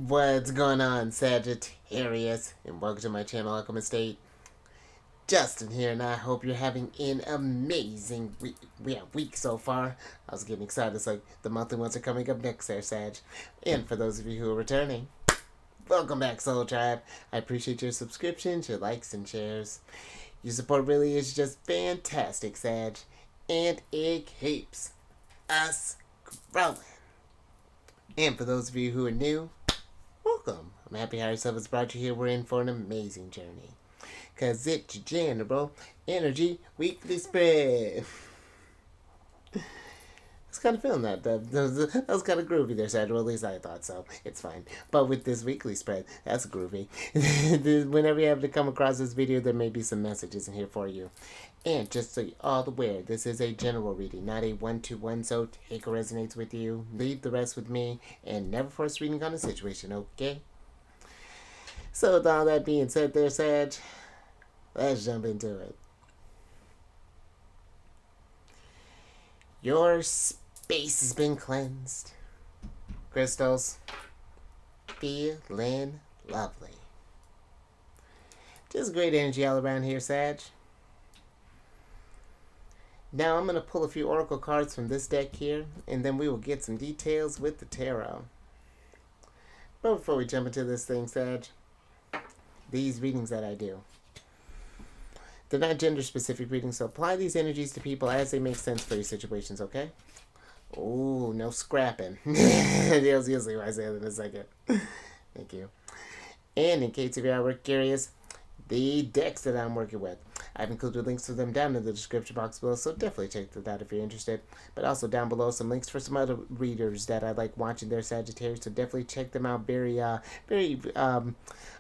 What's going on, Sagittarius? And welcome to my channel, Alchemist. Justin here, and I hope you're having an amazing week so far. I was getting excited. It's like the monthly ones are coming up next there, Sag. And for those of you who are returning, welcome back, Soul Tribe. I appreciate your subscriptions, your likes, and shares. Your support really is just fantastic, Sag. And it keeps us growing. And for those of you who are new, welcome. I'm happy Higher Self has brought you here. We're in for an amazing journey. Cause it's your general energy weekly spread. I was kind of feeling that. That was kind of groovy there, Sandra. At least I thought so. It's fine. But with this weekly spread, that's groovy. Whenever you happen to come across this video, there may be some messages in here for you. And just so you're all aware, this is a general reading, not a one-to-one, so take what resonates with you, leave the rest with me, and never force reading on a situation, okay? So with all that being said there, Sag, let's jump into it. Your space has been cleansed. Crystals, feeling lovely. Just great energy all around here, Sag. Now I'm going to pull a few oracle cards from this deck here, and then we will get some details with the tarot. But before we jump into this thing, Sag, these readings that I do, they're not gender-specific readings, so apply these energies to people as they make sense for your situations, okay? Oh, no scrapping. That's usually what I say in a second. Thank you. And in case of you are curious, the decks that I'm working with, I've included links to them down in the description box below, so definitely check that out if you're interested. But also down below some links for some other readers that I like watching their Sagittarius, so definitely check them out.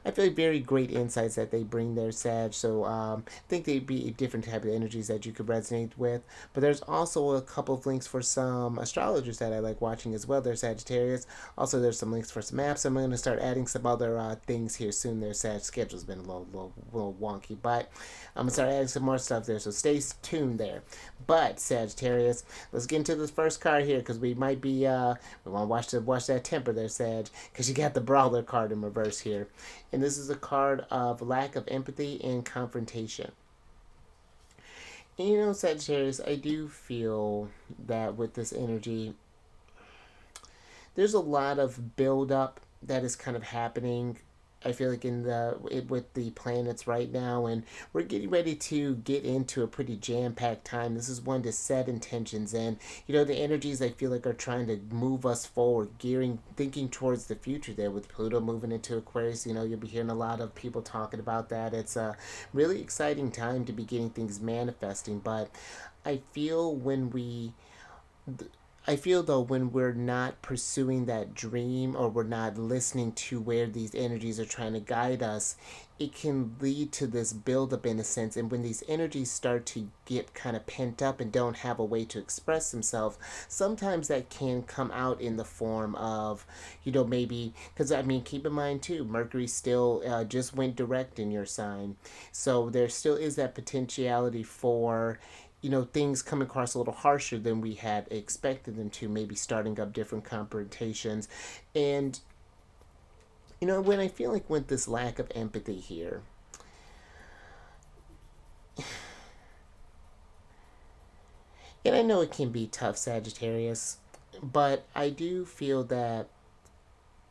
I feel like very great insights that they bring their Sag, so I think they'd be different type of energies that you could resonate with. But there's also a couple of links for some astrologers that I like watching as well, their Sagittarius. Also, there's some links for some apps. I'm going to start adding some other things here soon. Their Sag schedule's been a little wonky, but I'm going to start adding some more stuff there, so stay tuned there. But Sagittarius, let's get into this first card here, because we might be we want to watch that temper there, Sag, because you got the Brawler card in reverse here, and this is a card of lack of empathy and confrontation. And you know, Sagittarius, I do feel that with this energy, there's a lot of buildup that is kind of happening. I feel like with the planets right now, and we're getting ready to get into a pretty jam-packed time. This is one to set intentions, and you know, the energies I feel like are trying to move us forward, thinking towards the future there with Pluto moving into Aquarius. You know, you'll be hearing a lot of people talking about that. It's a really exciting time to be getting things manifesting, but I feel though when we're not pursuing that dream, or we're not listening to where these energies are trying to guide us, it can lead to this buildup in a sense. And when these energies start to get kind of pent up and don't have a way to express themselves, sometimes that can come out in the form of, you know, maybe, because I mean, keep in mind too, Mercury still just went direct in your sign. So there still is that potentiality for, you know, things come across a little harsher than we had expected them to, maybe starting up different confrontations. And, you know, when I feel like with this lack of empathy here, and I know it can be tough, Sagittarius, but I do feel that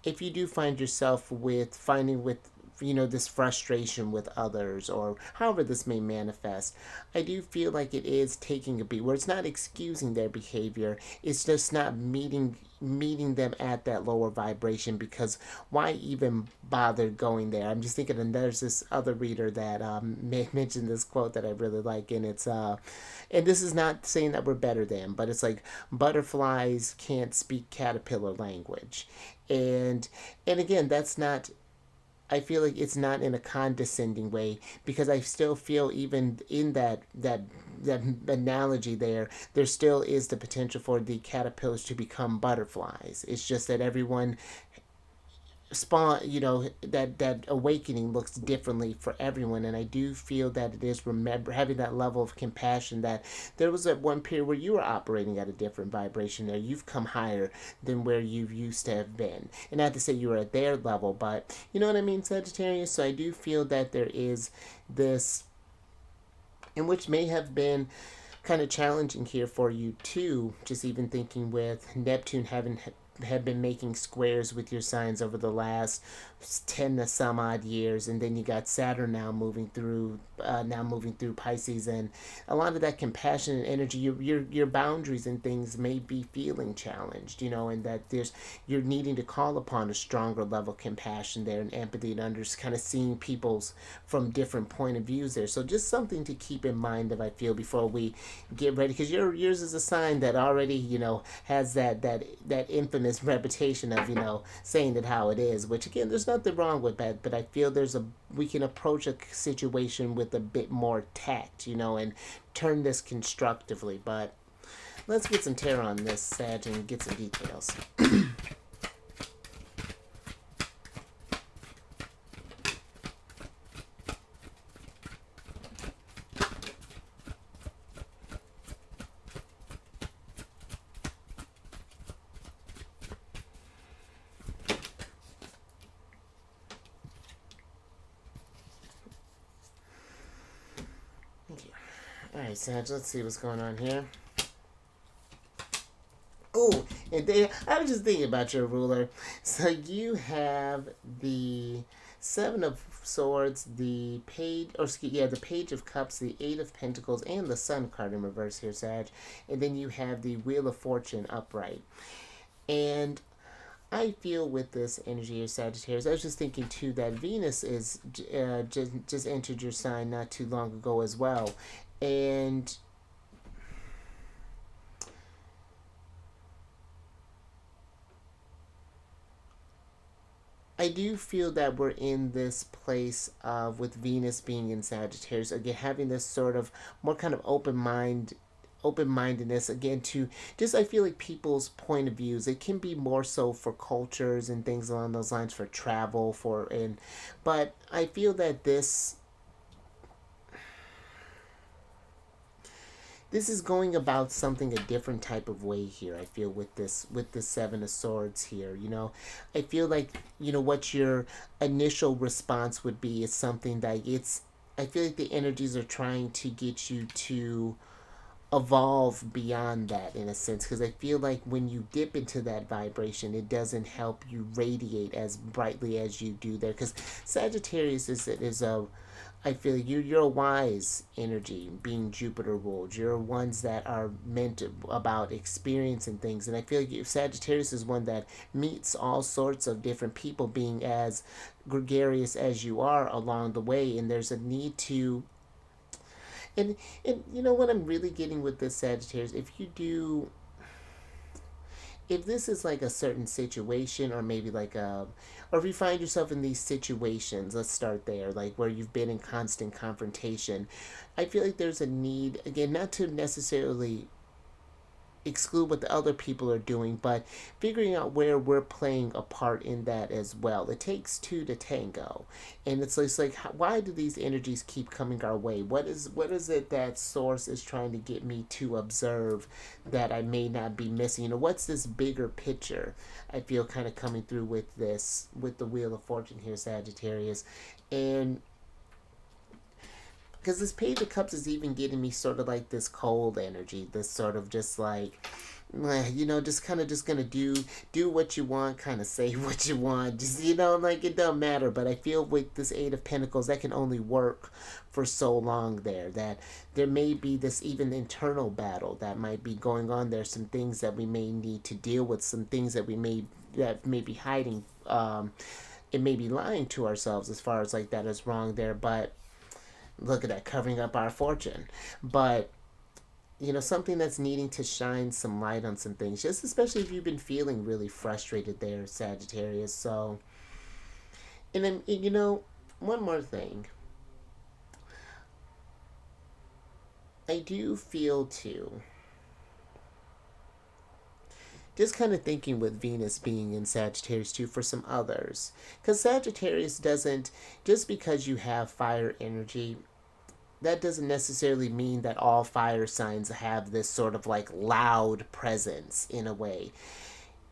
if you do find yourself finding you know, this frustration with others, or however this may manifest, I do feel like it is taking a beat, where it's not excusing their behavior, it's just not meeting them at that lower vibration, because why even bother going there? I'm just thinking, and there's this other reader that mentioned this quote that I really like, and it's and this is not saying that we're better than, but it's like, butterflies can't speak caterpillar language. And again, that's not, I feel like it's not in a condescending way, because I still feel even in that analogy there still is the potential for the caterpillars to become butterflies. It's just that everyone spawn, that awakening looks differently for everyone. And I do feel that it is remember having that level of compassion, that there was at one period where you were operating at a different vibration there. You've come higher than where you used to have been, and not to say you were at their level, but you know what I mean, Sagittarius. So I do feel that there is this, and which may have been kind of challenging here for you too, just even thinking with Neptune having have been making squares with your signs over the last 10 to some odd years, and then you got Saturn now moving through Pisces, and a lot of that compassion and energy, your boundaries and things may be feeling challenged, and that you're needing to call upon a stronger level of compassion there, and empathy, and kind of seeing people's from different point of views there. So just something to keep in mind, if I feel, before we get ready, because yours is a sign that already has that infamous reputation of saying it how it is, which again, there's nothing wrong with that, but I feel we can approach a situation with a bit more tact, and turn this constructively. But let's get some tarot on this, Sag, and get some details. Thank you. Alright, Sag, let's see what's going on here. Oh, and I was just thinking about your ruler. So you have the Seven of Swords, the the Page of Cups, the Eight of Pentacles, and the Sun card in reverse here, Sag. And then you have the Wheel of Fortune upright. And I feel with this energy here, Sagittarius, I was just thinking too that Venus is just entered your sign not too long ago as well. And I do feel that we're in this place of, with Venus being in Sagittarius, again, having this sort of more kind of open-mindedness, again, to just, I feel like people's point of views, it can be more so for cultures and things along those lines, for travel, but I feel that this is going about something a different type of way here. I feel with the Seven of Swords here, I feel like what your initial response would be is something that I feel like the energies are trying to get you to evolve beyond that, in a sense, because I feel like when you dip into that vibration, it doesn't help you radiate as brightly as you do there, because Sagittarius is a, I feel you're a wise energy, being Jupiter ruled. You're ones that are meant about experience and things. And I feel like Sagittarius is one that meets all sorts of different people, being as gregarious as you are along the way. And there's a need to, and what I'm really getting with this, Sagittarius, if this is like a certain situation, or maybe or if you find yourself in these situations, let's start there, like where you've been in constant confrontation, I feel like there's a need, again, not to necessarily exclude what the other people are doing, but figuring out where we're playing a part in that as well. It takes two to tango, and it's like why do these energies keep coming our way? What is it that Source is trying to get me to observe that I may not be missing? What's this bigger picture? I feel kind of coming through with the Wheel of Fortune here, Sagittarius, and because this Page of Cups is even getting me sort of like this cold energy, this sort of just like, just kind of just gonna do what you want, kind of say what you want, just like it don't matter. But I feel with this Eight of Pentacles, that can only work for so long there, that there may be this even internal battle that might be going on there, some things that we may need to deal with, some things that may be hiding, it may be lying to ourselves as far as like that is wrong there. But look at that, covering up our fortune. But something that's needing to shine some light on some things, just especially if you've been feeling really frustrated there, Sagittarius. So, and then one more thing, I do feel too just kind of thinking with Venus being in Sagittarius too for some others. Because Sagittarius doesn't, just because you have fire energy, that doesn't necessarily mean that all fire signs have this sort of like loud presence in a way.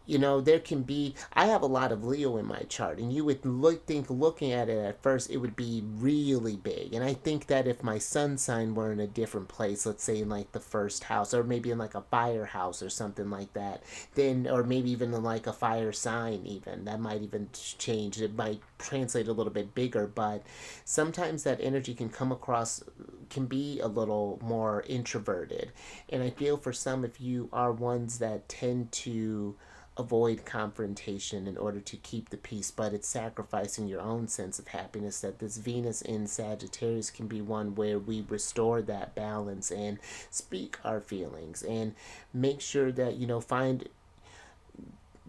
You know, there can be, I have a lot of Leo in my chart, and you would think looking at it at first it would be really big. And I think that if my sun sign were in a different place, let's say in like the first house, or maybe in like a fire house or something like that, then, or maybe even in like a fire sign, even that might even change. It might translate a little bit bigger, but sometimes that energy can come across, can be a little more introverted. And I feel for some, if you are ones that tend to avoid confrontation in order to keep the peace, but it's sacrificing your own sense of happiness, that this Venus in Sagittarius can be one where we restore that balance and speak our feelings and make sure that, you know, find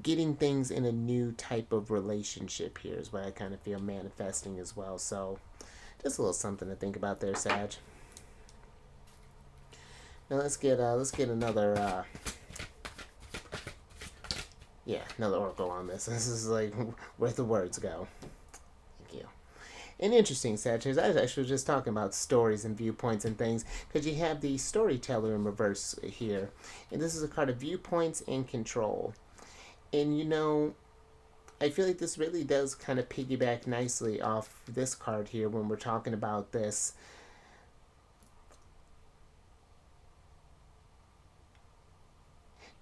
getting things in a new type of relationship here is what I kind of feel manifesting as well. So just a little something to think about there, Sag. Now let's get another another oracle on this. This is like where the words go. Thank you. And interesting, Sagittarius, I was actually just talking about stories and viewpoints and things, because you have the storyteller in reverse here. And this is a card of viewpoints and control. And you know, I feel like this really does kind of piggyback nicely off this card here when we're talking about this.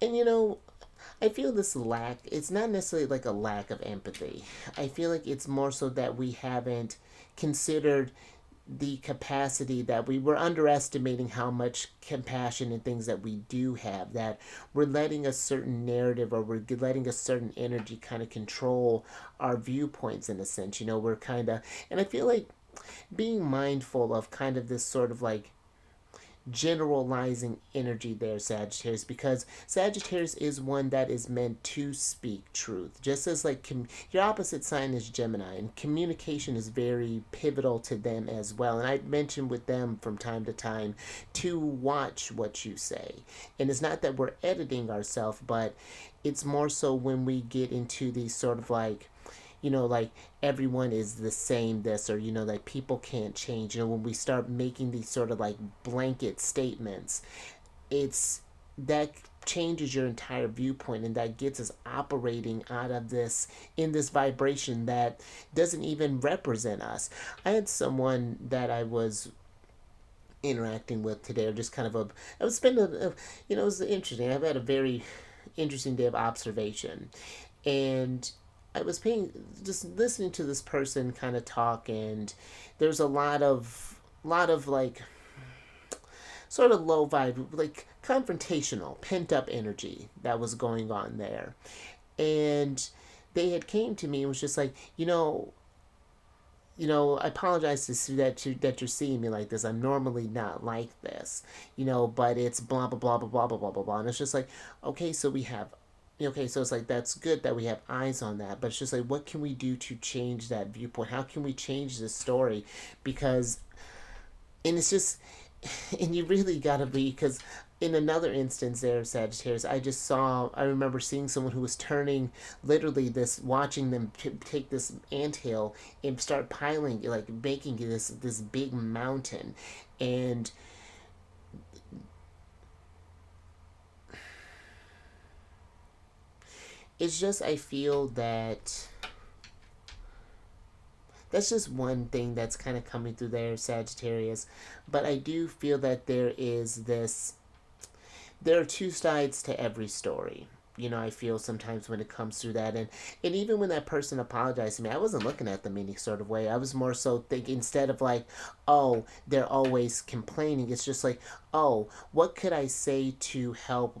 And you know, I feel this lack, it's not necessarily like a lack of empathy. I feel like it's more so that we haven't considered the capacity, that we were underestimating how much compassion and things that we do have, that we're letting a certain narrative or we're letting a certain energy kind of control our viewpoints in a sense. You know, we're kind of, and I feel like being mindful of kind of this sort of like generalizing energy there, Sagittarius, because Sagittarius is one that is meant to speak truth, just as like your opposite sign is Gemini, and communication is very pivotal to them as well. And I mentioned with them from time to time to watch what you say, and it's not that we're editing ourselves, but it's more so when we get into these sort of like, you know, like everyone is the same, this, or, you know, like people can't change. You know, when we start making these sort of like blanket statements, it's that changes your entire viewpoint, and that gets us operating out of this, in this vibration that doesn't even represent us. I had someone that I was interacting with today, or just kind of I was spending you know, it was interesting. I've had a very interesting day of observation, and I was just listening to this person kind of talk, and there's a lot of like sort of low vibe, like confrontational, pent up energy that was going on there. And they had came to me and was just like, I apologize to see that you're seeing me like this. I'm normally not like this, but it's blah blah blah blah blah blah blah blah blah. And it's just like, okay, so we have, okay, so it's like that's good that we have eyes on that, but it's just like, what can we do to change that viewpoint? How can we change this story? Because, and it's just, and you really gotta be, because in another instance there, Sagittarius, I remember seeing someone who was turning, literally watching them take this anthill and start piling, like making this big mountain. And it's just, I feel that that's just one thing that's kind of coming through there, Sagittarius. But I do feel that there are two sides to every story. I feel sometimes when it comes through that. And even when that person apologized to me, I wasn't looking at them any sort of way. I was more so thinking, instead of like, oh, they're always complaining, it's just like, oh, what could I say to help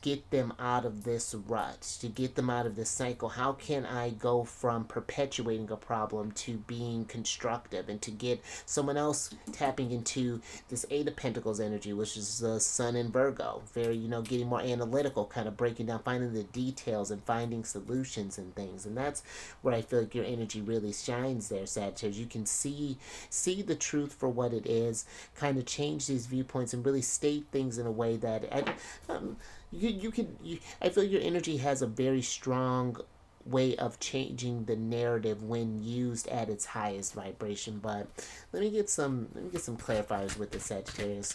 get them out of this rut, to get them out of this cycle? How can I go from perpetuating a problem to being constructive, and to get someone else tapping into this Eight of Pentacles energy, which is the Sun in Virgo, very, getting more analytical, kind of breaking down finding the details and finding solutions and things. And that's where I feel like your energy really shines there, Sagittarius. You can see the truth for what it is, kind of change these viewpoints and really state things in a way that I feel your energy has a very strong way of changing the narrative when used at its highest vibration. But let me get some clarifiers with the Sagittarius.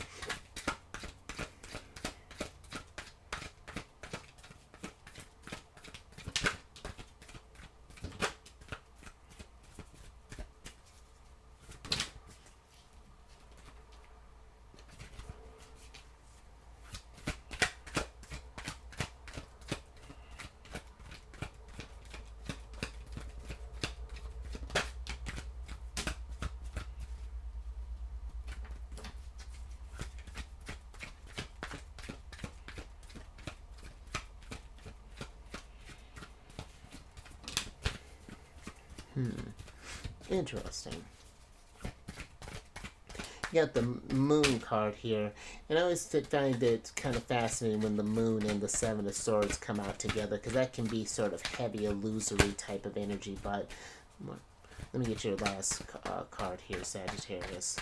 Interesting. You got the moon card here, and I always find it kind of fascinating when the moon and the Seven of Swords come out together, because that can be sort of heavy, illusory type of energy. But let me get your last card here, Sagittarius.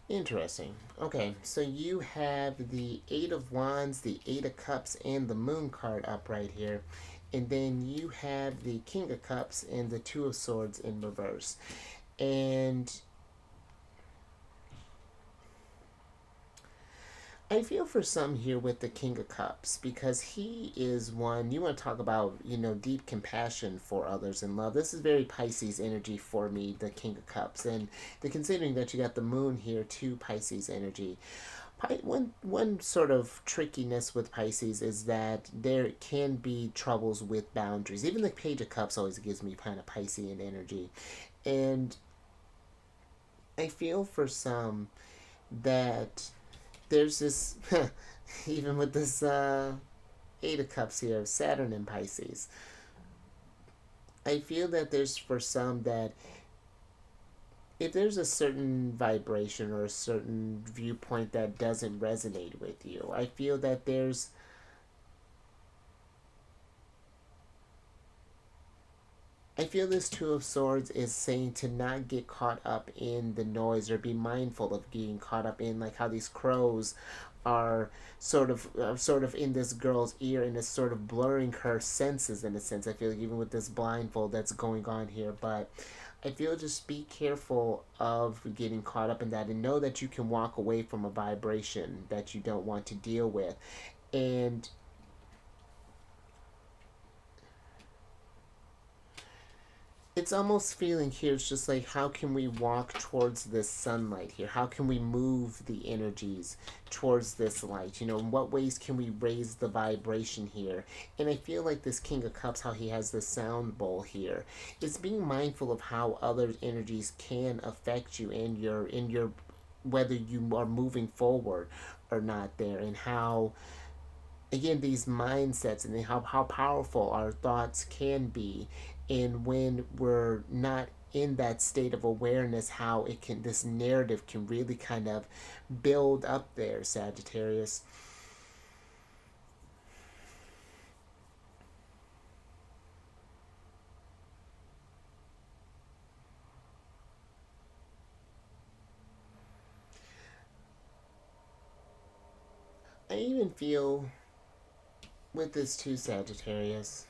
Interesting. Okay, so you have the Eight of Wands, the Eight of Cups, and the Moon card up right here. And then you have the King of Cups and the Two of Swords in reverse. And I feel for some here with the King of Cups, because he is one, you want to talk about, deep compassion for others and love. This is very Pisces energy for me, the King of Cups. And considering that you got the moon here too, Pisces energy. One sort of trickiness with Pisces is that there can be troubles with boundaries. Even the Page of Cups always gives me kind of Piscean energy. And I feel for some that there's this, even with this Eight of Cups here, Saturn in Pisces, I feel that there's for some that if there's a certain vibration or a certain viewpoint that doesn't resonate with you, I feel that there's I feel this Two of Swords is saying to not get caught up in the noise, or be mindful of getting caught up in, like how these crows are sort of in this girl's ear, and it's sort of blurring her senses in a sense. I feel like even with this blindfold that's going on here, but I feel just be careful of getting caught up in that, and know that you can walk away from a vibration that you don't want to deal with. And it's almost feeling here, it's just like, how can we walk towards this sunlight here? How can we move the energies towards this light? In what ways can we raise the vibration here? And I feel like this King of Cups, how he has this sound bowl here, is being mindful of how other energies can affect you in your whether you are moving forward or not there, and how, again, these mindsets and how powerful our thoughts can be. And when we're not in that state of awareness, how this narrative can really kind of build up there, Sagittarius. I even feel with this too, Sagittarius,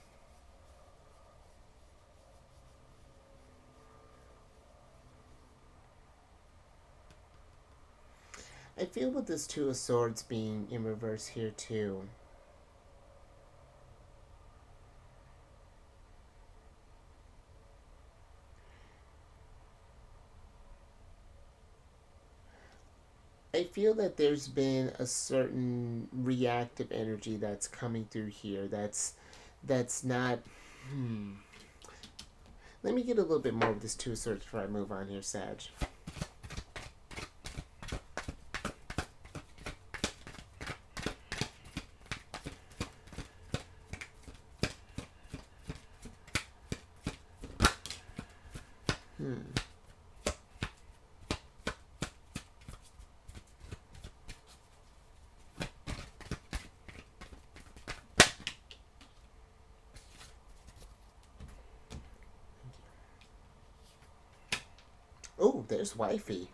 I feel with this Two of Swords being in reverse here too, I feel that there's been a certain reactive energy that's coming through here that's not. Let me get a little bit more of this Two of Swords before I move on here, Sag. Oh, there's wifey.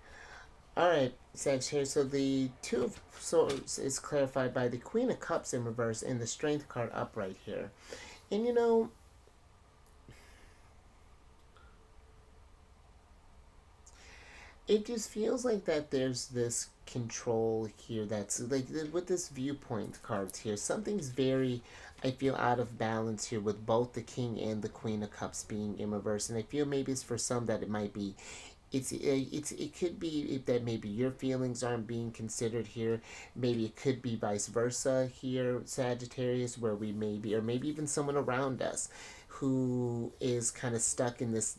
All right, Sagittarius. So the Two of Swords is clarified by the Queen of Cups in reverse and the Strength card upright here. And you know, it just feels like that there's this control here that's like with this viewpoint cards here. Something's very, I feel, out of balance here with both the King and the Queen of Cups being in reverse. And I feel maybe it's for some that it might be it could be that maybe your feelings aren't being considered here. Maybe it could be vice versa here, Sagittarius, where we maybe, or maybe even someone around us who is kind of stuck in this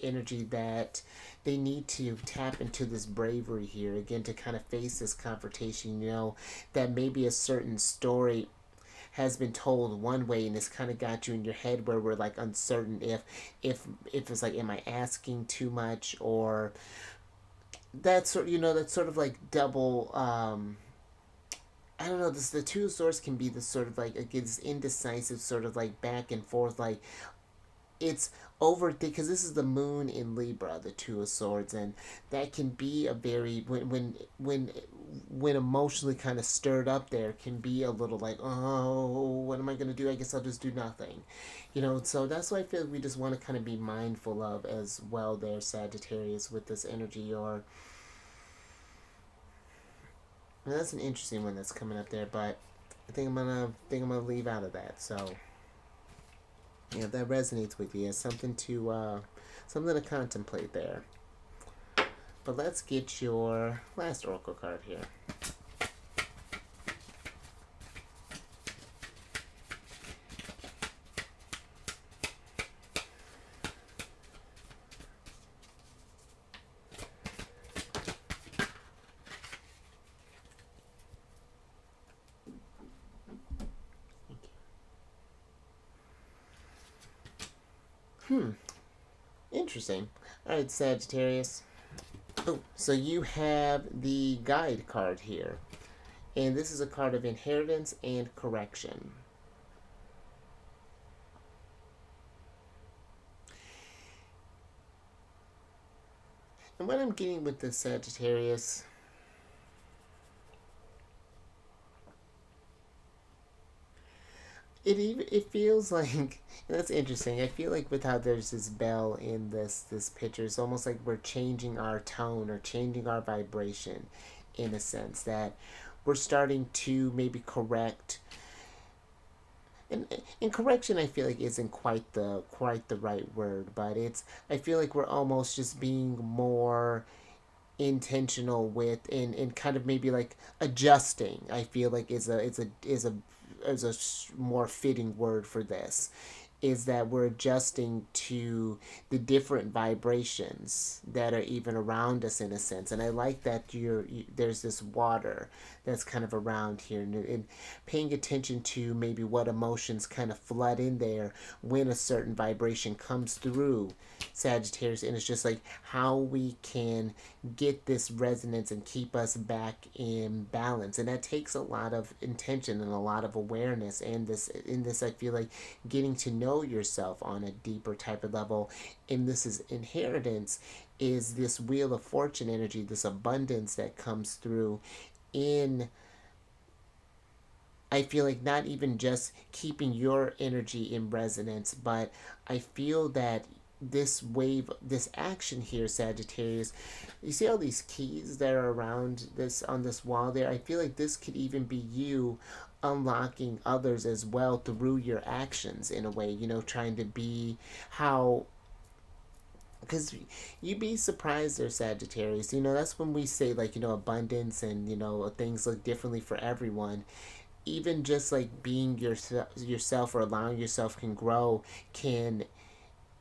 energy that they need to tap into this bravery here again to kind of face this confrontation. You know, that maybe a certain story has been told one way and it's kind of got you in your head where we're like uncertain if it's like, am I asking too much, or that sort, you know, that sort of like double I don't know, this the Two of Swords can be this sort of like, again, this indecisive sort of like back and forth, like it's over because this is the moon in Libra, the Two of Swords, and that can be a very when emotionally kind of stirred up there can be a little like, oh, what am I gonna do? I guess I'll just do nothing, you know. So that's why I feel like we just want to kind of be mindful of as well there, Sagittarius, with this energy. Or well, that's an interesting one that's coming up there, but I think I'm gonna leave out of that. So yeah, that resonates with you. It's something to contemplate there. But let's get your last oracle card here. Interesting. All right, Sagittarius. Oh, so you have the guide card here. And this is a card of inheritance and correction. And what I'm getting with this Sagittarius, it feels like that's interesting. I feel like with how there's this bell in this picture, it's almost like we're changing our tone or changing our vibration, in a sense that we're starting to maybe correct. And correction, I feel like isn't quite the right word, but it's, I feel like we're almost just being more intentional with and kind of maybe like adjusting. I feel like is a more fitting word for this, is that we're adjusting to the different vibrations that are even around us, in a sense. And I like that there's this water that's kind of around here, and paying attention to maybe what emotions kind of flood in there when a certain vibration comes through, Sagittarius. And it's just like how we can get this resonance and keep us back in balance. And that takes a lot of intention and a lot of awareness. And in this I feel like getting to know yourself on a deeper type of level. And this is inheritance, is this wheel of fortune energy, this abundance that comes through in, I feel like, not even just keeping your energy in resonance, but I feel that this wave, this action here, Sagittarius, you see all these keys that are around this on this wall there. I feel like this could even be you unlocking others as well through your actions, in a way, you know, trying to be how, because you'd be surprised there, Sagittarius. You know, that's when we say, like, you know, abundance and, you know, things look differently for everyone. Even just like being yourself or allowing yourself can grow, can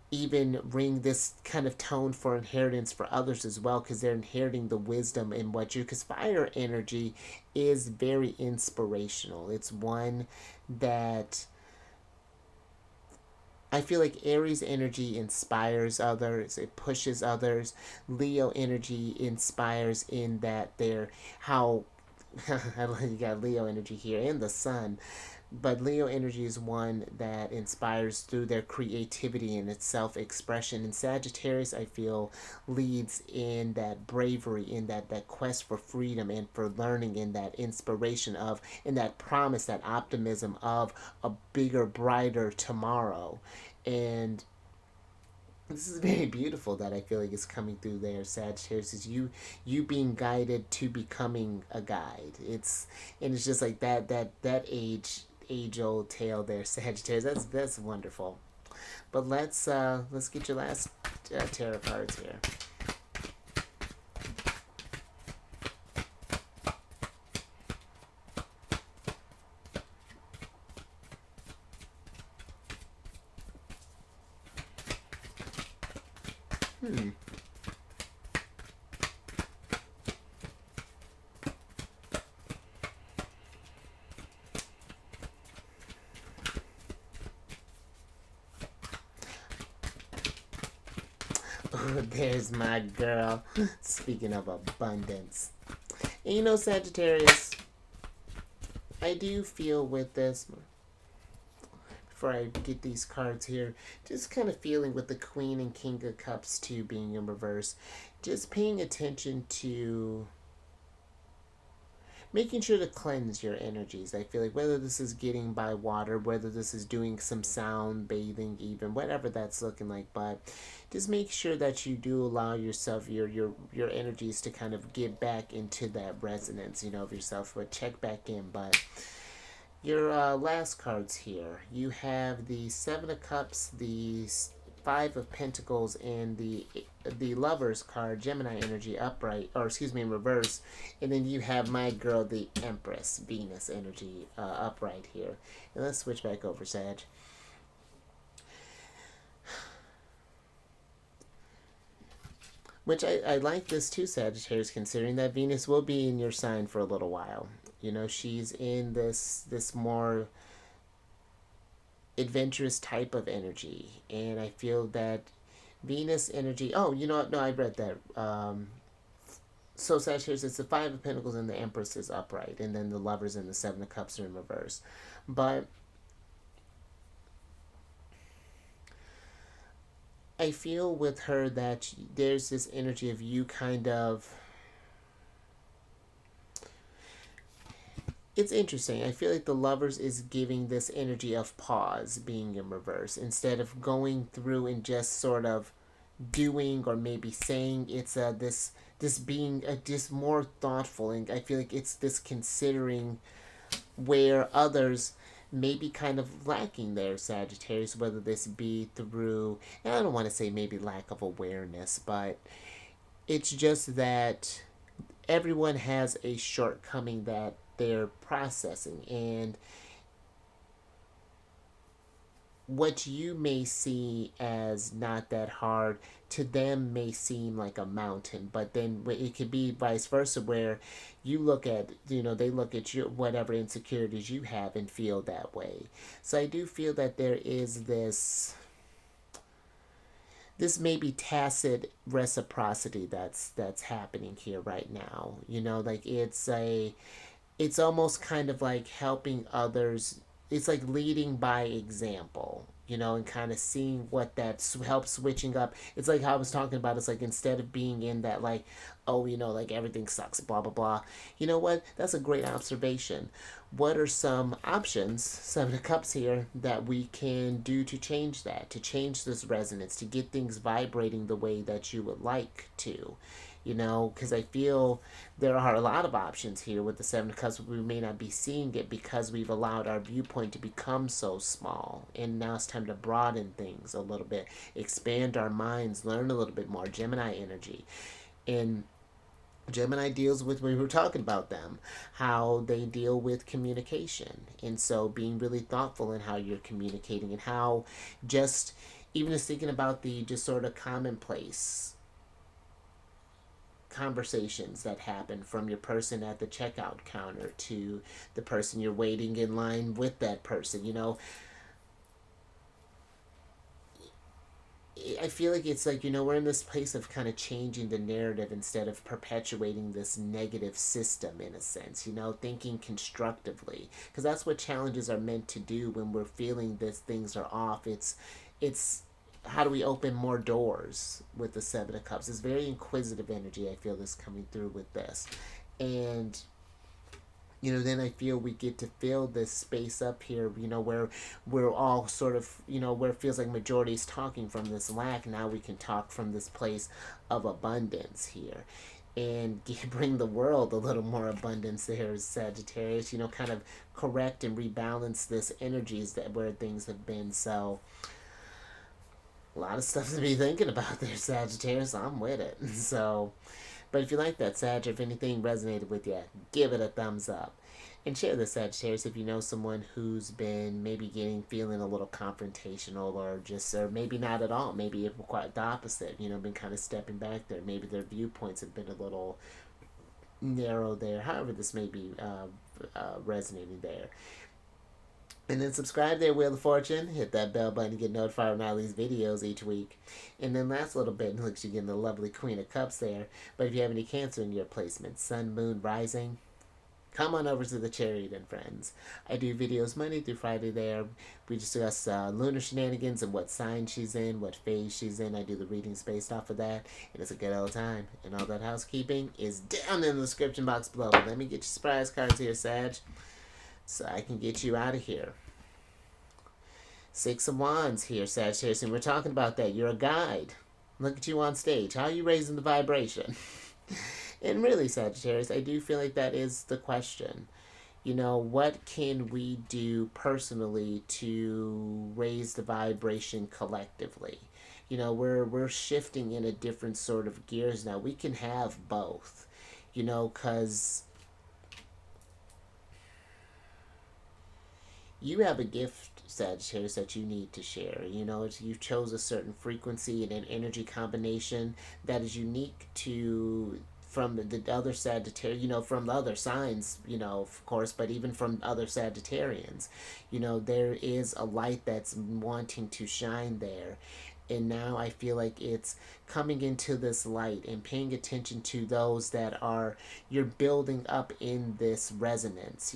even ring this kind of tone for inheritance for others as well, because they're inheriting the wisdom in what you, because fire energy is very inspirational. It's one that I feel like Aries energy inspires others, it pushes others. Leo energy inspires in that they're how you got Leo energy here and the sun. But Leo energy is one that inspires through their creativity and its self expression. And Sagittarius, I feel, leads in that bravery, in that quest for freedom and for learning, in that inspiration of, in that promise, that optimism of a bigger, brighter tomorrow. And this is very beautiful that I feel like is coming through there, Sagittarius. Is you being guided to becoming a guide. It's just like that age old tale there, Sagittarius. That's wonderful. But let's get your last tarot cards here. Hmm. Oh, there's my girl. Speaking of abundance. And you know, Sagittarius, I do feel with this, before I get these cards here, just kind of feeling with the Queen and King of Cups too being in reverse, just paying attention to making sure to cleanse your energies. I feel like whether this is getting by water, whether this is doing some sound bathing, even whatever that's looking like, but just make sure that you do allow yourself your energies to kind of get back into that resonance, of yourself. But check back in. But your last cards here, you have the Seven of Cups, the Five of Pentacles, and the Lovers card, Gemini energy upright, or excuse me, in reverse, and then you have my girl, the Empress, Venus energy upright here. And let's switch back over, Sag. Which I like this too, Sagittarius, considering that Venus will be in your sign for a little while. She's in this more adventurous type of energy, and I feel that Venus energy. Oh, you know what? No, I read that. So Sagittarius, it's the Five of Pentacles and the Empress is upright, and then the Lovers and the Seven of Cups are in reverse. But I feel with her that there's this energy of you kind of. It's interesting. I feel like the Lovers is giving this energy of pause being in reverse instead of going through and just sort of doing or maybe saying. It's this being just more thoughtful, and I feel like it's this considering where others may be kind of lacking there, Sagittarius, whether this be through, and I don't want to say maybe lack of awareness, but it's just that everyone has a shortcoming that they're processing, and what you may see as not that hard to them may seem like a mountain, but then it could be vice versa, where you look at, they look at your whatever insecurities you have and feel that way. So I do feel that there is this maybe tacit reciprocity that's happening here right now. Like it's almost kind of like helping others. It's like leading by example, and kind of seeing what that helps switching up. It's like how I was talking about. It's like instead of being in that like, oh, like everything sucks, blah, blah, blah. You know what? That's a great observation. What are some options, Seven of Cups here, that we can do to change that, to change this resonance, to get things vibrating the way that you would like to? Because I feel there are a lot of options here with the Seven of Cups, but we may not be seeing it because we've allowed our viewpoint to become so small. And now it's time to broaden things a little bit, expand our minds, learn a little bit more. Gemini energy. And Gemini deals with, we were talking about them, how they deal with communication. And so being really thoughtful in how you're communicating, and how just, even just thinking about the just sort of commonplace conversations that happen from your person at the checkout counter to the person you're waiting in line with that person. I feel like it's like, we're in this place of kind of changing the narrative instead of perpetuating this negative system in a sense, thinking constructively. Because that's what challenges are meant to do when we're feeling that things are off. It's how do we open more doors with the Seven of Cups? It's very inquisitive energy, I feel this coming through with this. And then I feel we get to fill this space up here, where we're all sort of, where it feels like majority is talking from this lack. Now we can talk from this place of abundance here and bring the world a little more abundance there, Sagittarius, kind of correct and rebalance this energies that where things have been. So a lot of stuff to be thinking about there, Sagittarius. I'm with it. So, but if you like that, Sag, if anything resonated with you, give it a thumbs up. And share this, Sagittarius, if you know someone who's been maybe feeling a little confrontational, or maybe not at all. Maybe quite the opposite, been kind of stepping back there. Maybe their viewpoints have been a little narrow there. However this may be resonating there. And then subscribe there, Wheel of Fortune. Hit that bell button to get notified when I release videos each week. And then last little bit, looks you getting the lovely Queen of Cups there. But if you have any Cancer in your placement, Sun, Moon, Rising, come on over to the Chariot and Friends. I do videos Monday through Friday there. We discuss lunar shenanigans and what sign she's in, what phase she's in. I do the readings based off of that. And it's a good old time. And all that housekeeping is down in the description box below. But let me get your surprise cards here, Sag, so I can get you out of here. Six of Wands here, Sagittarius, and we're talking about that. You're a guide. Look at you on stage. How are you raising the vibration? And really, Sagittarius, I do feel like that is the question. What can we do personally to raise the vibration collectively? We're shifting in a different sort of gears now. We can have both, because you have a gift, Sagittarius, that you need to share. You chose a certain frequency and an energy combination that is unique to from the other Sagittarius, from the other signs, of course, but even from other Sagittarians. There is a light that's wanting to shine there. And now I feel like it's coming into this light and paying attention to those that you're building up in this resonance,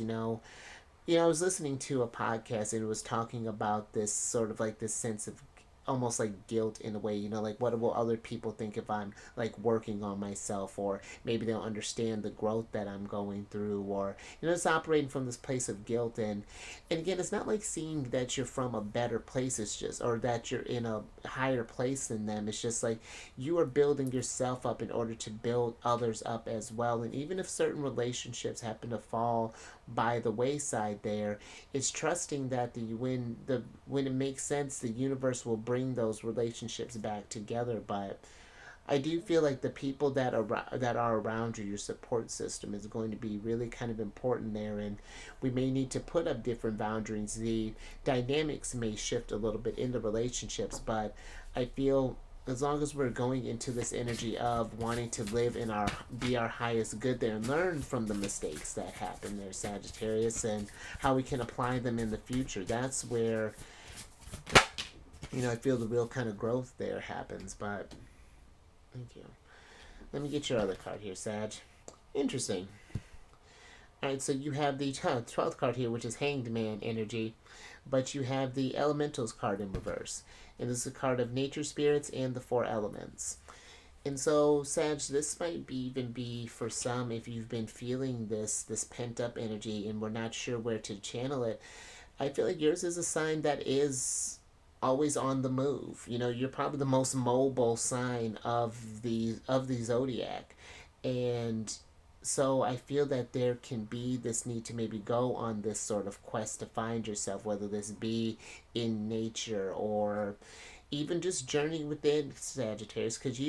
I was listening to a podcast and it was talking about this sort of like this sense of almost like guilt in a way, like what will other people think if I'm like working on myself, or maybe they'll understand the growth that I'm going through, or it's operating from this place of guilt. And again, it's not like seeing that you're from a better place, it's just, or that you're in a higher place than them. It's just like you are building yourself up in order to build others up as well. And even if certain relationships happen to fall by the wayside there, it's trusting that when it makes sense, the universe will bring those relationships back together. But I do feel like the people that are around you, your support system, is going to be really kind of important there. And we may need to put up different boundaries. The dynamics may shift a little bit in the relationships, but I feel as long as we're going into this energy of wanting to be our highest good there and learn from the mistakes that happen there, Sagittarius, and how we can apply them in the future, that's where I feel the real kind of growth there happens. But thank you. Let me get your other card here, Sag. Interesting. Alright, so you have the 12th card here, which is Hanged Man energy, but you have the Elementals card in reverse. And this is a card of nature spirits and the 4 elements. And so, Sag, this might even be for some, if you've been feeling this pent-up energy and we're not sure where to channel it, I feel like yours is a sign that is always on the move. You're probably the most mobile sign of the Zodiac. And so I feel that there can be this need to maybe go on this sort of quest to find yourself, whether this be in nature or even just journeying within, Sagittarius, because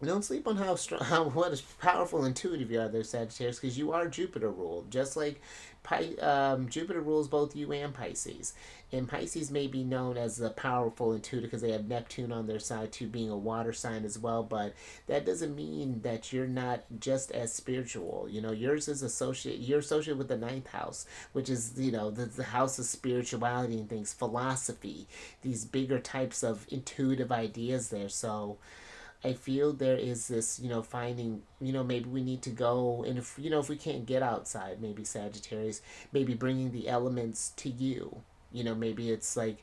Don't sleep on how strong, what is powerful, intuitive you are there, Sagittarius, because you are Jupiter ruled. Just like Jupiter rules both you and Pisces. And Pisces may be known as a powerful intuitive because they have Neptune on their side too, being a water sign as well. But that doesn't mean that you're not just as spiritual. You know, yours is associated. You're associated with the ninth house, which is the house of spirituality and things, philosophy, these bigger types of intuitive ideas there. So I feel there is this, finding, maybe we need to go, and if we can't get outside, maybe Sagittarius, maybe bringing the elements to you. Maybe it's like,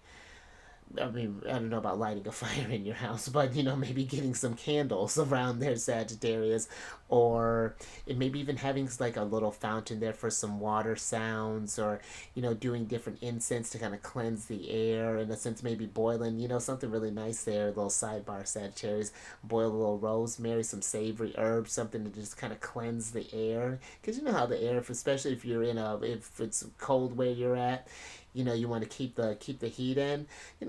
I mean, I don't know about lighting a fire in your house, but maybe getting some candles around there, Sagittarius, or maybe even having like a little fountain there for some water sounds, or doing different incense to kind of cleanse the air. In a sense, maybe boiling, something really nice there. A little sidebar, Sagittarius, boil a little rosemary, some savory herbs, something to just kind of cleanse the air. Because you know how the air, especially if you're if it's cold where you're at, you want to keep the heat in,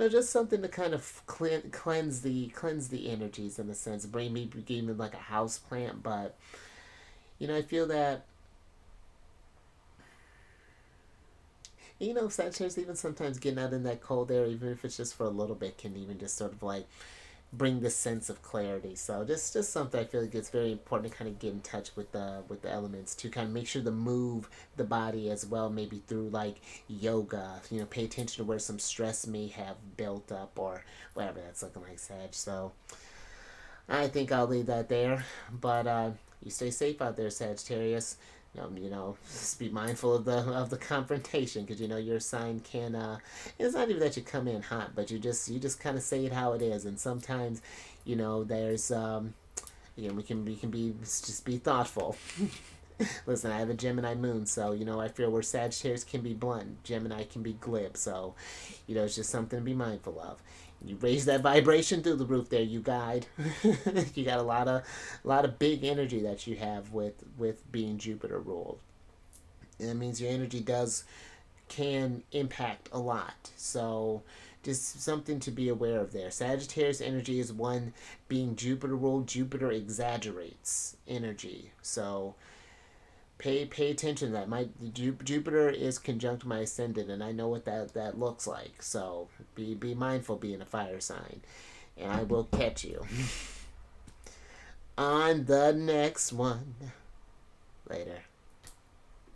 just something to kind of cleanse the energies in a sense. Bring me even like a house plant, but I feel that Sagittarius, even sometimes getting out in that cold air, even if it's just for a little bit, can even just sort of like bring this sense of clarity. So just something I feel like it's very important to kind of get in touch with the elements, to kind of make sure to move the body as well, maybe through like yoga. Pay attention to where some stress may have built up or whatever that's looking like, Sag. So I think I'll leave that there. But you stay safe out there, Sagittarius. Just be mindful of the confrontation, because your sign can. It's not even that you come in hot, but you just kind of say it how it is, and sometimes, there's we can be just be thoughtful. Listen, I have a Gemini moon, so I feel where Sagittarius can be blunt, Gemini can be glib. So, it's just something to be mindful of. You raise that vibration through the roof there, you guide. You got a lot of big energy that you have with being Jupiter ruled. And that means your energy can impact a lot. So just something to be aware of there. Sagittarius energy is one, being Jupiter ruled. Jupiter exaggerates energy. So pay attention to that. My Jupiter is conjunct my ascendant, and I know what that looks like. So be mindful being a fire sign, and I will catch you on the next one. Later.